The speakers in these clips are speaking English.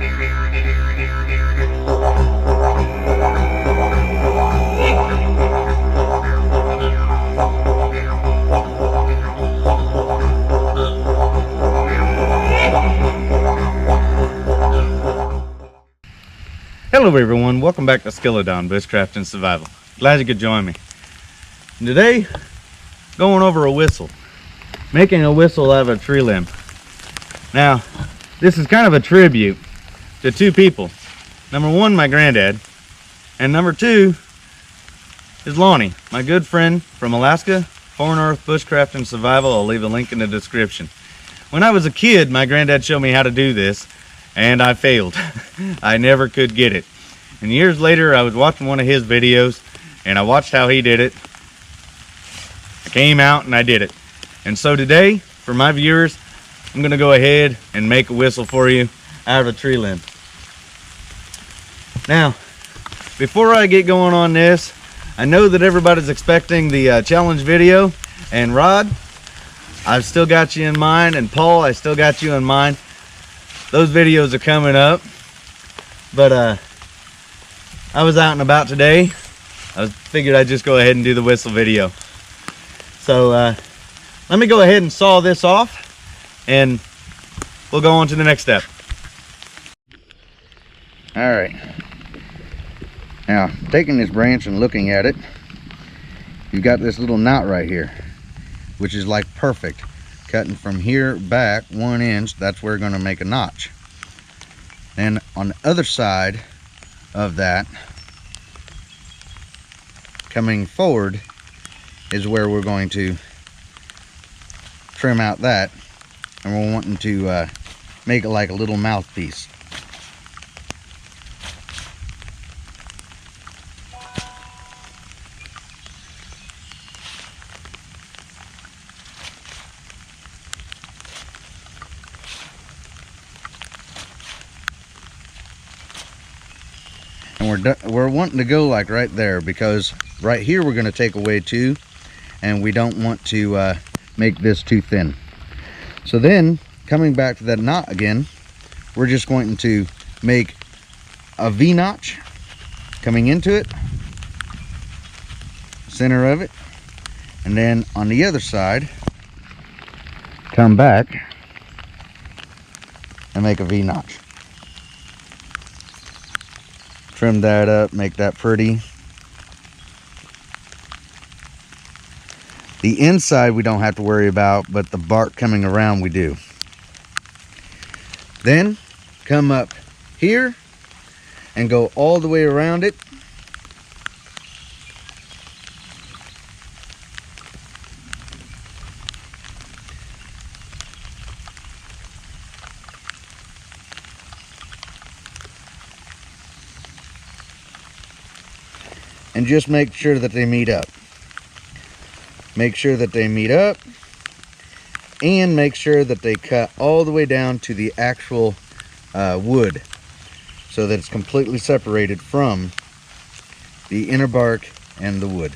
Hello everyone, welcome back to Skeledon, Bushcraft and Survival. Glad you could join me. And today, going over a whistle. Making a whistle out of a tree limb. Now, this is kind of a tribute to two people. Number one, my granddad. And number two is Lonnie, my good friend from Alaska, Far North Bushcraft and Survival. I'll leave a link in the description. When I was a kid, my granddad showed me how to do this, and I failed. I never could get it. And years later, I was watching one of his videos, and I watched how he did it. I came out and I did it. And so today, for my viewers, I'm gonna go ahead and make a whistle for you out of a tree limb. Now, before I get going on this, I know that everybody's expecting the challenge video, and Rod, I've still got you in mind, and Paul, I still got you in mind. Those videos are coming up, but I was out and about today. I figured I'd just go ahead and do the whistle video. So let me go ahead and saw this off, and we'll go on to the next step. All right. Now, taking this branch and looking at it, you've got this little knot right here, which is like perfect. Cutting from here back 1 inch, that's where we're going to make a notch. And on the other side of that, coming forward, is where we're going to trim out that, and we're wanting to make it like a little mouthpiece. And we're wanting to go like right there, because right here we're going to take away two, and we don't want to make this too thin. So then, coming back to that knot again, we're just going to make a V-notch coming into it, center of it, and then on the other side, come back and make a V-notch. Trim that up, make that pretty. The inside we don't have to worry about, but the bark coming around we do. Then come up here and go all the way around it. And just make sure that they meet up. Make sure that they meet up, and make sure that they cut all the way down to the actual wood, so that it's completely separated from the inner bark and the wood.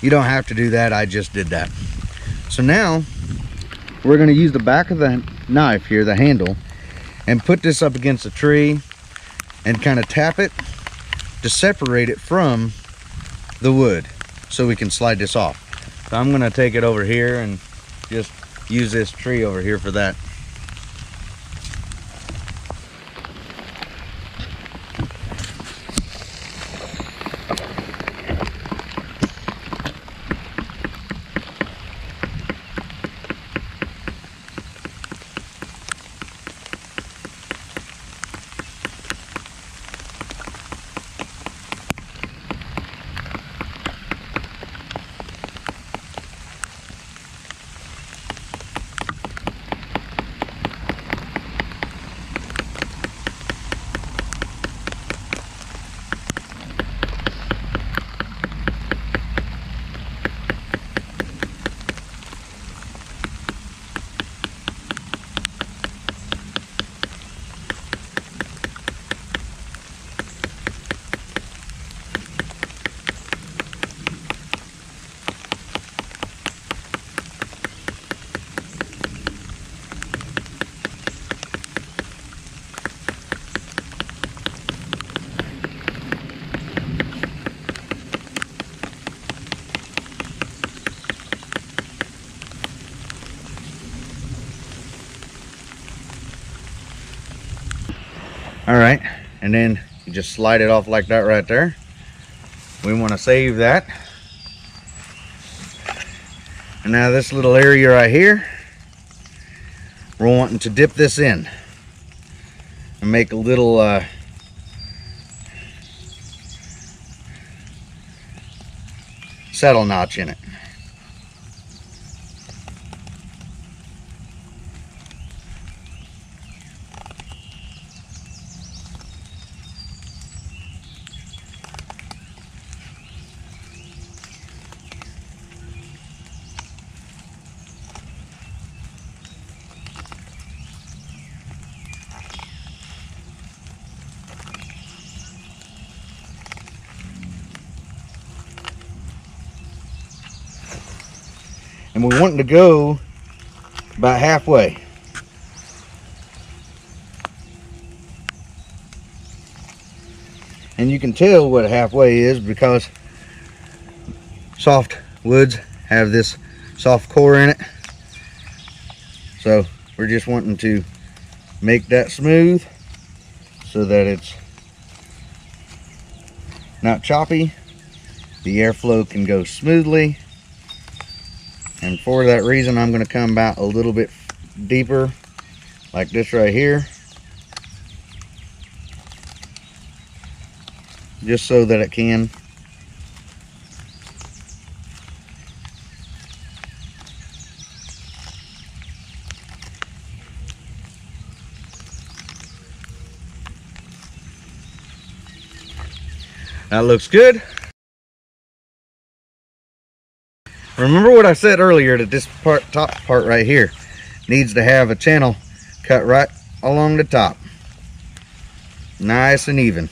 You don't have to do that, I just did that. So now, we're gonna use the back of the knife here, the handle, and put this up against a tree and kind of tap it to separate it from the wood so we can slide this off. So I'm gonna take it over here and just use this tree over here for that. All right, and then you just slide it off like that right there. We want to save that. And now this little area right here, we're wanting to dip this in and make a little saddle notch in it. And we're wanting to go about halfway. And you can tell what halfway is because soft woods have this soft core in it. So we're just wanting to make that smooth so that it's not choppy. The airflow can go smoothly. And for that reason, I'm going to come about a little bit deeper, like this right here, just so that it can. That looks good. Remember what I said earlier, that this top part right here needs to have a channel cut right along the top, nice and even.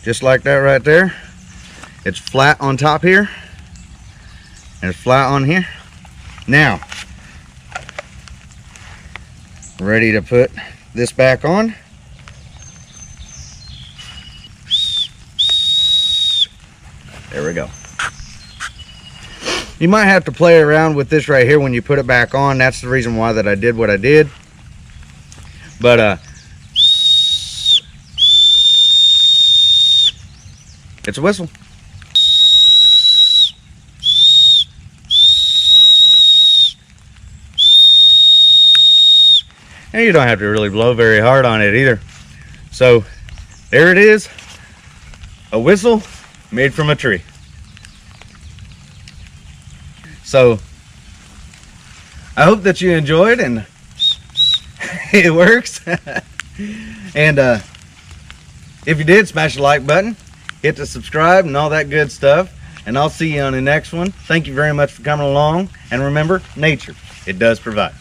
Just like that right there. It's flat on top here and it's flat on here. Now, ready to put this back on. There we go. You might have to play around with this right here when you put it back on. That's the reason why that I did what I did. But it's a whistle. And you don't have to really blow very hard on it either. So there it is, a whistle made from a tree. So I hope that you enjoyed, and it works. And if you did, smash the like button, hit the subscribe and all that good stuff, and I'll see you on the next one. Thank you very much for coming along, and remember, nature, it does provide.